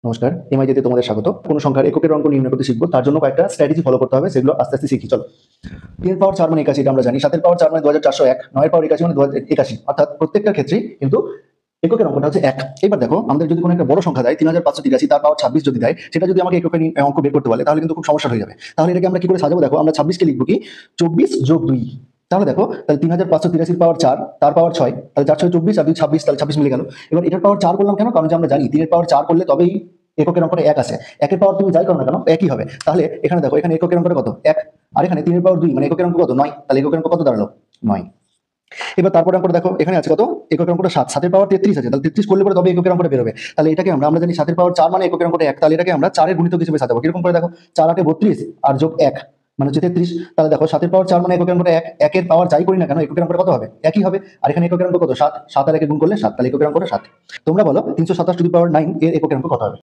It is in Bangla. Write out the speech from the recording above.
নমস্কার, এমআইতে তোমাদের স্বাগত। কোনো সংখ্যার এককের অঙ্ক নির্ণয় করতে শিখবো, তার জন্য কয়েকটা স্ট্র্যাটেজি ফলো করতে হবে, সেগুলো আস্তে আস্তে শিখি। চলো। 10 পাওয়ার 4 মানে 81, এটা আমরা জানি। 7 পাওয়ার 4 মানে 2401, 9 পাওয়ার 81 মানে 2081, অর্থাৎ প্রত্যেকটা ক্ষেত্রেই কিন্তু এককের অঙ্কটা হচ্ছে 1। এবার দেখো, আমাদের যদি কোনো একটা বড় সংখ্যা দেয় 3583, তার পাওয়ার 26 যদি দেয়, সেটা যদি আমাকে এককের অঙ্ক বের করতে বলে, তাহলে কিন্তু খুব সমস্যা হয়ে যাবে। তাহলে এটাকে আমরা কি করে সাজাবো? দেখো, আমরা 26 কে লিখবো কি 24 যোগ 2। তাহলে দেখো, তাহলে 3583 পাওয়ার 4, তার পাওয়ার 6, তাহলে 4 6 24 আর 2 26, তাহলে 26 মিলে গেল। এবার এটার পাওয়ার 4 করলাম কেন? কারণ যে আমরা জানি 3 এর পাওয়ার 4 করলে তবেই এককের অঙ্কটা 1 আসে। 1 এর পাওয়ার তুমি যাই করো না কেন, একই হবে। তাহলে এখানে দেখো, এখানে এককের অঙ্কটা কত? 1। আর এখানে 3 এর পাওয়ার 2 মানে এককের অঙ্ক কত? 9। তাহলে এককের অঙ্ক কত দাঁড়ালো? 9। এবার তারপরে অঙ্কটা দেখো, এখানে আছে কত? এককের অঙ্কটা 7। 7 এর পাওয়ার 33 আছে, তাহলে 33 করলে পরে তবে এককের অঙ্কটা বেরোবে। তাহলে এটাকে আমরা জানি 7 এর পাওয়ার 4 মানে এককের অঙ্কটা 1। তাহলে এটাকে আমরা 4 এর গুণিতক হিসেবে সাজাবো। কিরকম করে? দেখো, 4 8 32 আর যোগ 1 মানে হচ্ছে 33। তাহলে দেখো, 7 এর পাওয়ার 4 মানে এককের অঙ্কটা 1। 1 এর পাওয়ার যাই করি না কেন, এককের অঙ্কটা কত হবে? একই হবে। আর এখানে এককের অঙ্ক কত? 7। 7 আর 1 গুণ করলে 7, তাহলে এককের অঙ্কটা 7। তোমরা বলো 327 টু দি পাওয়ার 9 এর এককের অঙ্ক কত হবে?